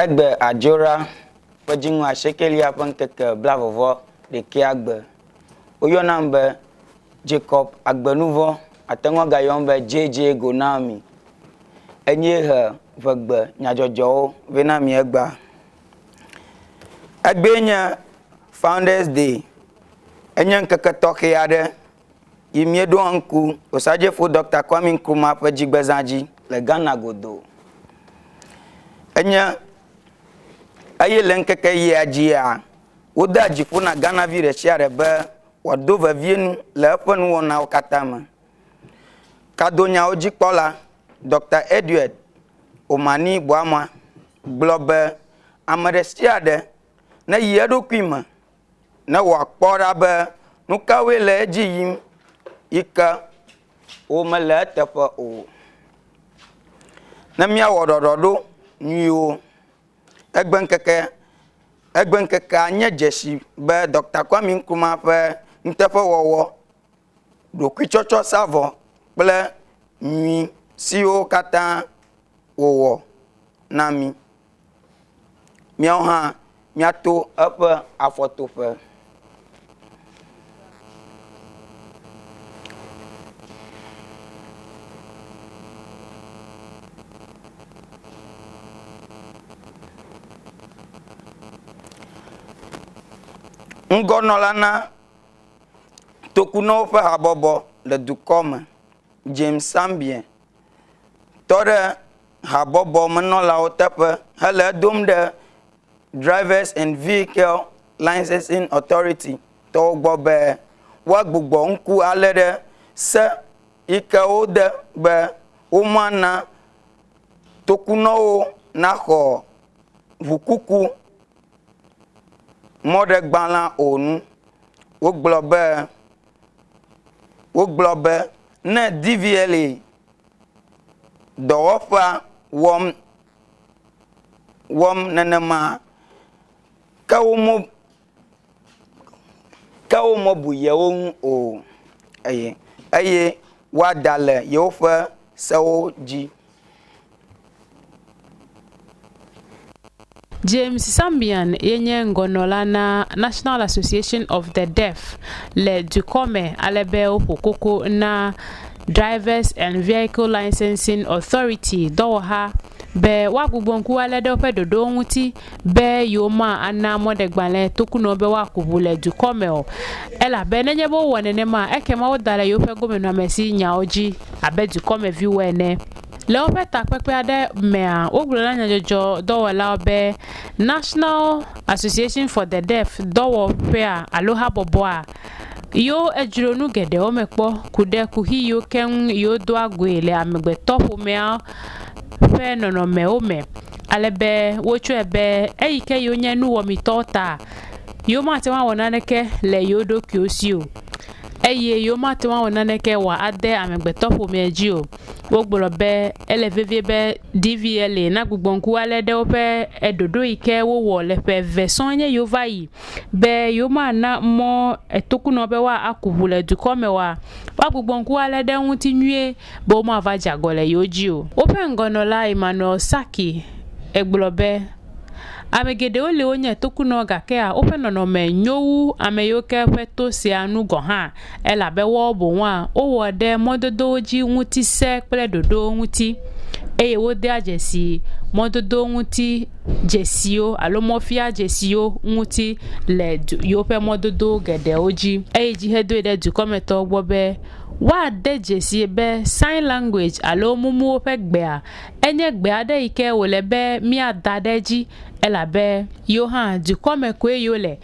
Egbe Adjora Pejingu Ashekelia Pankeke Blavovo de Kiagbe Oyonambe Jacob Agbenuvo Atengo Gayombe JJ Gonami Enye Vegbe Nyajojo Venami Egba Egbenya Founders Day Enyen Keke Toke Ade Imiedo Anku Osaje Fo Dr. Kwame Nkrumah Pejigbezaji Le Ghana Godo Enye aye lenkeke ye ajia woda jifu na Ghana vi rechia rebe wado vevienu le efenu wona okatama kadonya ojikpola Dr. Edward Omani Boama globe ameresia de na yedokwima na wakpora be nukawe le ejiyim ika o mele tefa o na mia wodododo nyo Egbenkeke anye jesi be Dr. Kwame Nkrumah pe ntefe wowo do kwichocho savo ple mi si o kata wowo na mi ha miato epe afotofe Ngonolana tokuno fe habobo le dukome James Sambien tore habobo menola otepe hele dom de Drivers and Vehicle Licensing Authority to gbobe wa gbogbo nku alede se ike ode be umana tokuno na ho vukuku mode gbala onu wo globe na DVLA dofa wom nanama kawo mo buye ohun o aye wa dale yo fa sawo ji James Sambien yenye ngonola na National Association of the Deaf le Dukome alebe okoko na Drivers and Vehicle Licensing Authority doha be wagbonku alede opedodo nwuti be yoma ana modegbale tokuno be wakubu le Dukome o ela be nenyebo wonene ma ekema wodale yo pe gomenu amesi nyaoji abe Dukome viwene Leope takpekpe ade mea oglola nyajojo dowola obe National Association for the Deaf dowo pea aloha boboa yo ejironu gede omekpo kude kuhi yo ken yo do agwele amegbe topu mea fe nono me ome alebe wochu ebe eyike yo nyenu wo mitota yo mate wa wonaneke le yo do kiosio eye yo mate wa wonaneke wa ade amegbe topu meji wogboro be elevevie be DVLA na gbogbonku alede ope edodo ike wo le pe version yo vai be yo ma na mo etokuno be wa akubule Dukome wa gbogbonku alede nwuti nwie bo ma va jagole yoji o ope ngonola Emmanuel Saki egboro be amegede ole onye tokuno gake a ope nono me nyowu ameyoke peto si anu go ha ela be wo bo wa o wode mododo ji nwuti se pele dodo nwuti eye wo de ajesi mododo nwuti jesio alomofia jesio nwuti le yope mododo gede oji eye ji hedo de Dukome to gbobe wa de jesi be sign language alo mumu ope gbe a enye gbe ade ike wole be mi adadeji elabe yohan Dukome kwe yole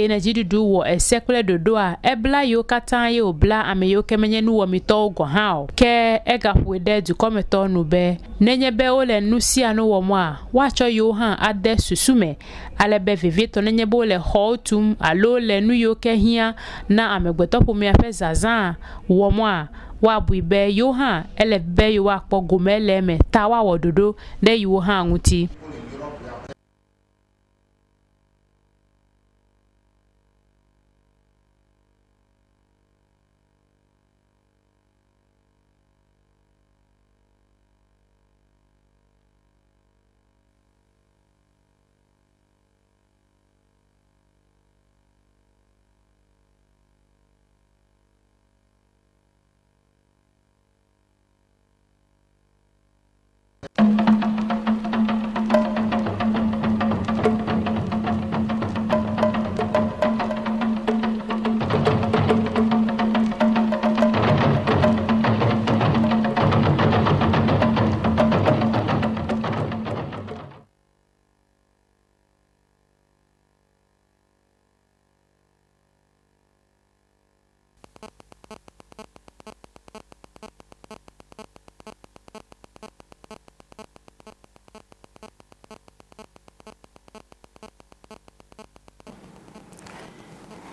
na jidudu wo esekle dodo a ebla yo katan ye obla ameyo kemenye nu wo mito go ha ke egapwe de Dukome to nu be nenye be ole nusi anu wo mo a wacho yohan ade susume alebe vivito nenye be ole hotum alo le nu yo ke hia na amegbetopo mi ape zazan wo mo a wa buibe yohan elebe yo wa kpo gomele me tawa wododo de yohan nguti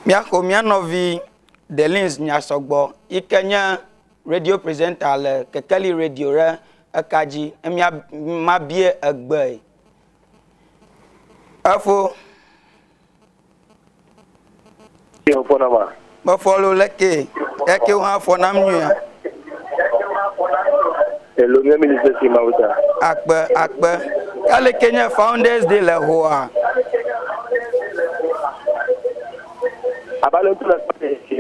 Miako mianovi Delins Nyasogbo ikenya radio presenter le Kekeli radio re akaji emia mabie egbe afo yo pona ma ba follow leke eke wa fo nam nua lo mi minister si mauta akpe kale Kenya Founders Day le hoa abalo tula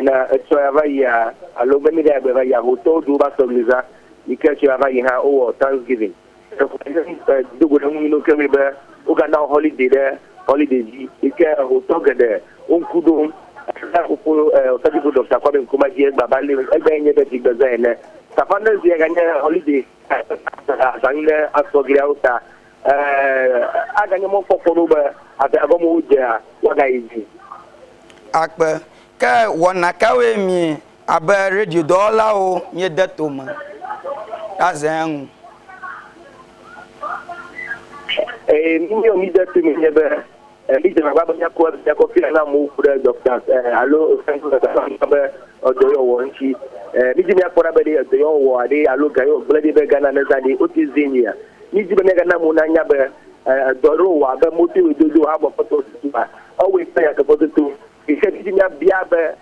na ya alo mi da ba ya hoto do ba sogliza ike ba ya o Thanksgiving dugo na mu no kemi ba o ga na holiday ji ike hoto gede on kudo Osadi Dr. Kwame Nkrumah ji baba le egbe nye be ti gbezo ene Safana zi ganya holiday sanne asoglia uta aganya mo kokoro ba ate agomo uje a waga izi akpe ka wona kawe mi abe radio dola o nye detoma azen mi o mi detu mi nyebe mi de baba nya ko fi na mo kure doctor allo sanko da ba odoyo wonchi mi ji mi akora be de odoyo wo ade allo gayo blade be gana na zade otizinia mi ji be na gana mo na nya be doro wa be moti ododo ha bo photo tuba always say ka photo tu ise ji mi bia be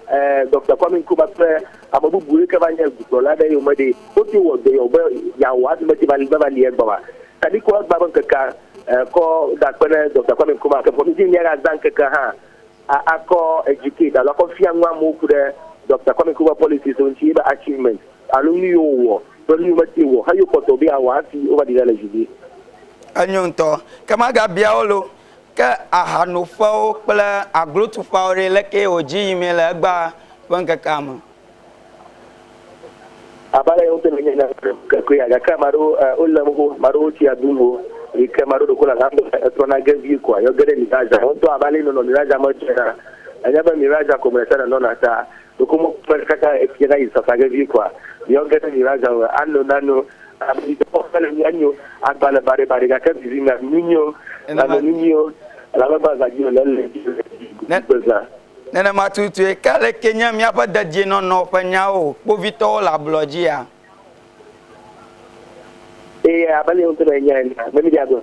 Dr. Kwame Nkrumah pe amabu buru ka banya gutola da yo mede oti wo de yo be ya wa de meti ba li egba wa tadi ko ba ban ka ko da kwene Dr. Kwame Nkrumah ka po mi nyara zanka ka ha ako educate ala ko fia nwa mo kure Dr. Kwame Nkrumah policies on chi ba achievement alumni yo wo to ni mati wo hayo ko to bi awa fi over the LGB anyonto kama ga bia olo ka ahanu fo pla aglutu faore leke oji imele gba banka kama abale yo tele nyana ko ya ga maro ulamo maro ti adungo ike maro do kula ngando trona gavi ko yo gere ni daja onto abale no ni daja mo chena anyaba miraja ko mresana no nata do ko mo kaka ekiena isa gavi ko yo gere ni daja anno nano abili to pele nyanyo agbala bare ga ka bizinga ninyo na ninyo la baba za jio lele beza nene matutu kale Kenya mi apa dadie no panyao po vito la blogia abale on tele nyana memi dia do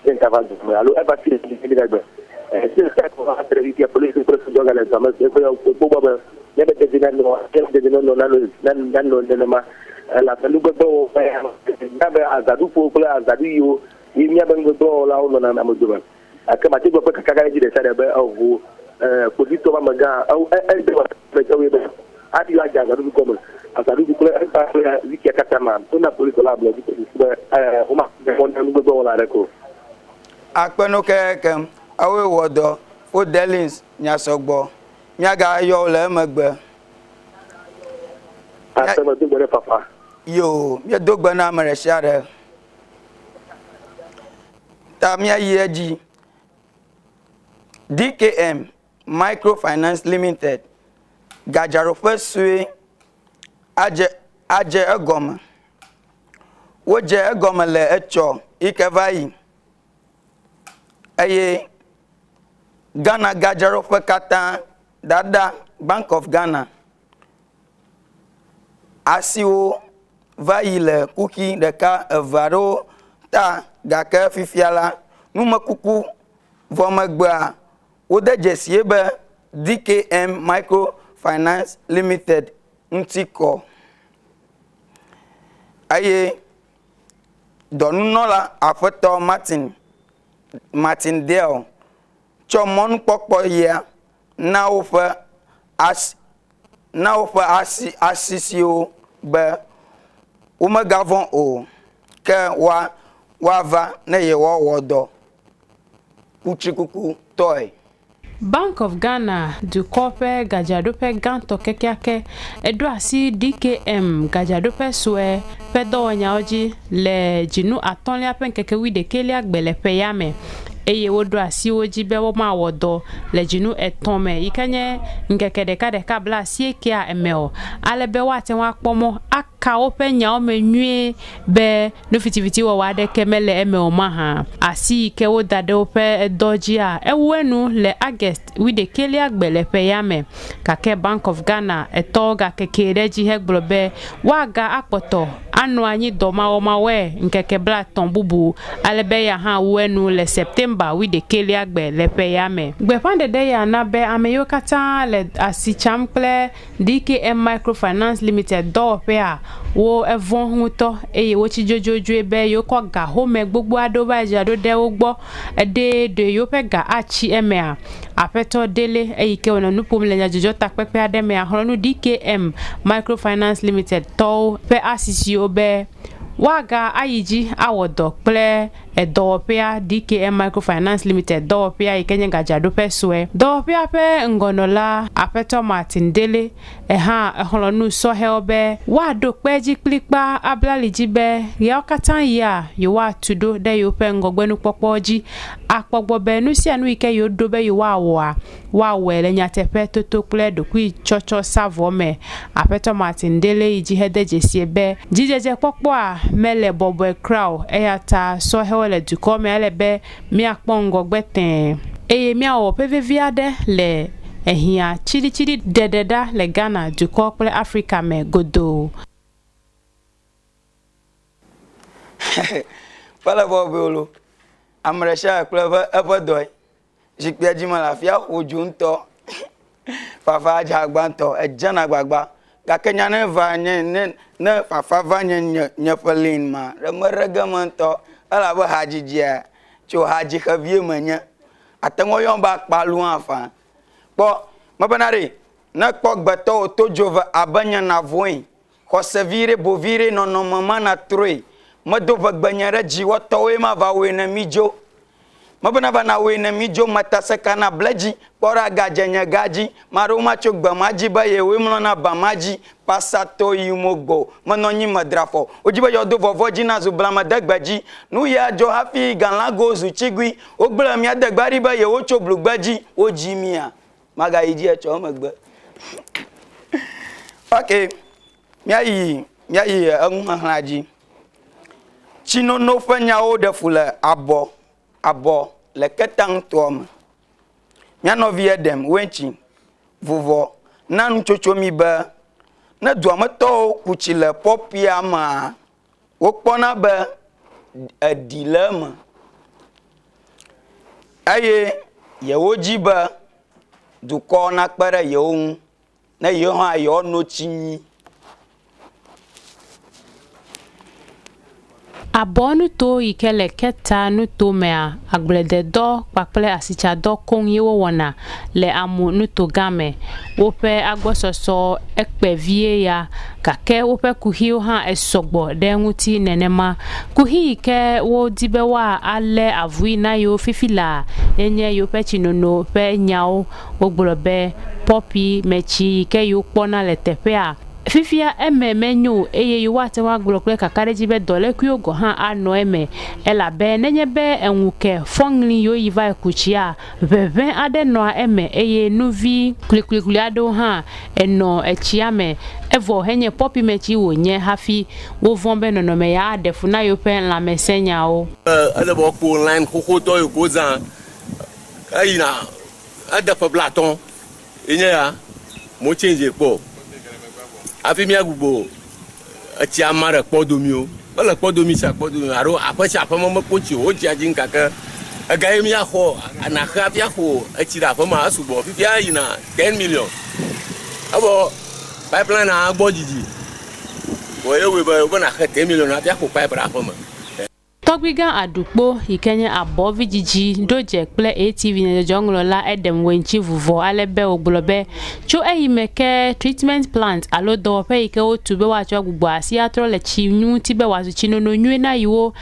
senta va do alo e bati ni dagbe se sta ko ha treviti a police per joga la zama se ko baba ne be de no nano ma la pelu go na be azadu po ko azadu yo mi abengo do la o na mo do akama ti go pe kaka ji de sare be o polito ba maga au de wa be tawe be adi la jaga do ko mo azadu ko la ta wiki katama na polito la blo di o ma de mon na go la reko akpeno ke awe wodo o Delins Nyasogbo nyaga yo le magbe asema do bere papa yo mi dogba na mare share ta mi ayeji DKM Microfinance Limited gajaro fesue aje egoma wo je egoma le echo ikevayi aye Ghana gajaro fe kata dada Bank of Ghana asiwo vayi le kuki deka evaro ta gake fifiala numekuku vomegba wode jesie be DKM Microfinance Limited ntiko aye donunola afeto Martin Dale chomon popo ya na ofe asisio be umegavon o ke wa va na ye wodo kuchikuku toy Bank of Ghana du kope gajadope ganto kekiake edwasi DKM gajadope swe pedo nyaoji le jinu atonlia pen keke wide kelia gbele peyame eye wodo asi oji be wo ma wodo le jinu etome ikanye ngekede kade kabla sie kia emeo alebe wate wa pomo ka wope nya o menwie be no fitiviti wo wade kemele eme o maha asi ke wo dade wope doji a ewenu le August wi de kele agbele pe yame ka ke Bank of Ghana etoga ke kereji heglobe waga akpoto anu anyi doma o mawe nkeke blaton bubu alebe ya ha wenu le September wi de kele agbele pe yame gbe pande de ya na be ameyo kata le asi chample DKM Microfinance Limited do pe a wo evon huto eye wo chi jojoju ebe yo ko ga home gbogbo ado ba ja do de wo gbo de yo pe ga achi emea apeto dele eyike ona nupum le nyajojo takpepe ademe ahonu DKM Microfinance Limited to pe asisi obe waga ayiji awodo ple edopia DKM Microfinance Limited dopia ikenye gajado peswe dopia pe ngonola apeto Martin Dele ha ehonu so helbe wado peji klikpa ablalijibe ya katan ya yo wa tudo de yo pe ngogbenu popoji akpogbobe nu si anu ike yo dobe yo wa wele nyatepe toto ple dokui chocho savome apeto Martin Dele iji hede jesiebe jijeje popo a mele bobo crow eyata so le du kome elebe mi akpongo gbeten eye mi awo pvviade le ehia chiri dededa le Ghana du kokple Africa me godo fala bobolo amresha kleva epodoy jikpe jima la fia ojunto fafa jagbanto ejana gbagba gakenya ne va ne fafa va nyepelin ma remeregamanto ala ba hajijia cho haji khavie manya atango yon ba kpalu afa po mabanare na kpogbeto to jova abanya na voin ko servire bovire no mama na troi modo bagbanyara jiwo towe ma va we na mijo mabana bana we na mijo matase kana blaji pora gajanya gaji maruma chogba maji ba ye we mlona ba maji pasato yumogbo manonyi madrafo ojiba yodo vovoji na zublama dagbaji nu ya jo hafi ganlago zu chigwi ogbla mi adagbari ba ye wo choblugbaji ojimia maga iji e cho magba okay miayi anhaji chino no fanya o de fule abo le ketang tom mia no vie dem wenchi vovo nan chocho mi ba na duamato kuchi le popia ma wo pona ba adilama aye ye woji ba du ko na kpere ye ohun na ye ho ayo no chinyi abonu to ikele keta nu to mea agblede do pakple asicha do konye wo wona le amu nu to game wope agbososo ekpevie ya kake wope kuhiu ha esogbo de nguti nenema kuhi ke wo dibewa ale avui na yo fifila enye yo pe chinono pe nyao ogborobe popi mechi ke yo pona le tepea fifia menyu eye yuwate wa glokle kakareji be dole kuyogo ha ano ela be nenye be enwuke fongli yo yiva kuchia bebe ade no eye nuvi kulikuli ado ha eno echiame evo henye popi mechi wonye hafi wo vombe no me ya adefu na yo pe la mesenya o ale bo ko online koko to yo kozan ayina adefa blaton enye ya mo change po afi mi agugbo ati amara kpodomi o bala kpodomi sa kpodomi aro apacha apama mapochi o jaji nkaka agaye mi aho na khafi aho ati da apama asubo fi ayi na 10 million abo pipeline agbojiji wo yewe ba na 10 million afi aho pipeline apama Togbigan adukpo ikenye abo vijiji doje kple ATV ne jonglola edem wenchi vuvo alebe ogbolobe cho eyimeke treatment plant alo do pe ike otube wa cho gbugbo asi atro le chinu tibe wazu chinono nyu na yiwo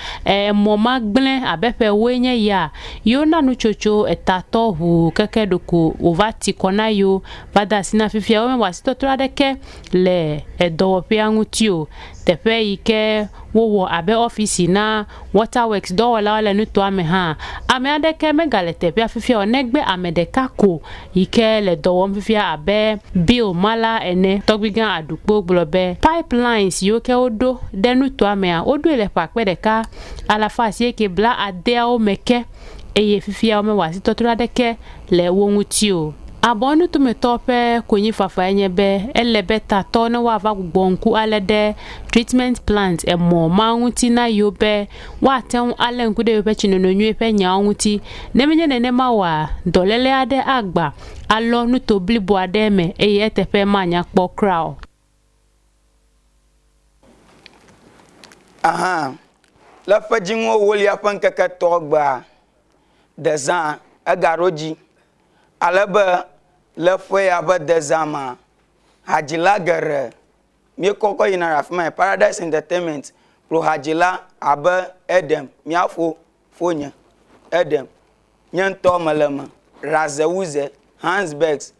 moma gble abepe wenye ya yo nanu chocho etato hu keke doko ovati kona yo bada sina fifia o me wasito tradeke le edo pe angutio tepe ike wo abe office na waterworks dɔwɔla wale nuto ame ha ame aɖeke megale teƒea fifia onegbe ame ɖeka ko yike le dɔwɔm fifia abe bill mala ene tɔgbigã adukpo gblɔ be pipelines yiwo ke woɖo ɖe nuto amea woɖoe le ƒe akpe ɖeka alafa asieke bla adeawo me ke eye fifia wome wɔ asitɔtrɔ aɖeke le wo ŋuti o. Abonu to me tope konyi fafa enye be ele beta to ne wa va gbonku ale de treatment plant e mo ma nguti na yo be wa ten ale nku de be chinono nyu pe nya nguti ne menye ne ma wa dolele ade agba alo nu to blibo ade me e ye tepe ma nya kpo kraw. Aha la fajinwo woli apan kaka togba dezan agaroji alebe le foi abe dezama hajila gere mi koko yina rafma Paradise Entertainment pro hajila abe Edem miafo fonya Edem nyanto malama razewuze Hansbergs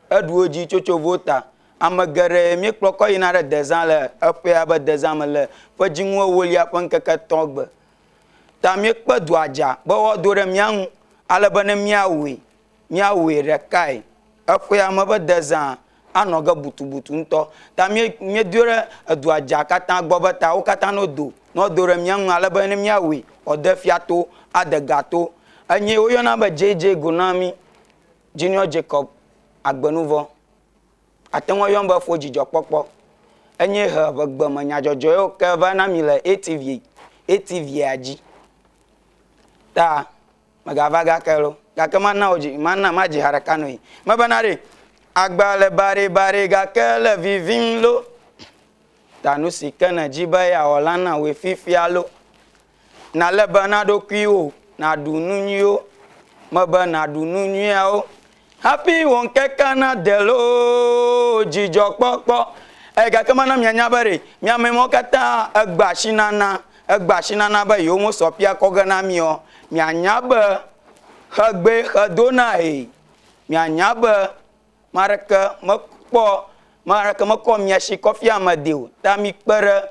eduoji chocho vota amagere mi koko yina re dezan le foi abe dezama le fajinwo woli apan keke togbe ta mi kpe duaja bo dore mianu alebe ne miawe rekai efo ya mebe dezan anoge butubutu nto ta mi dure eduaja kata gbobe ta o kata no dore mianu alebe ne miawe ode fiato adegato enye o yona be JJ Gonami Junior Jacob agbenuvo atenwo yon be fo jijo popo enye he be gbema nyajojo yo ke va na mi le ATV aji ta magavaga kelo gake mana oji mana maji harakano yi mabanare agbale bare gake vivin lo tanu sikana jiba ya olana we fifialo na lebana do kwiwo na dununyo mabana dununyo ya happy won kekana delo jijo popo e gake mana mianya bare miamemo kata agbashinana ba yo mo sopia kogana mi o mianya ba hagbe hadona mianya ba maraka mako miashi kofi amadeu ta mi kpere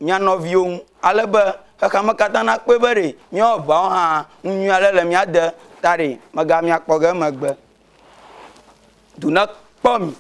mianovion alebe kama katana kpebere mi oba ha nyu alele mi ade tare maga mi akpoge magbe do not pom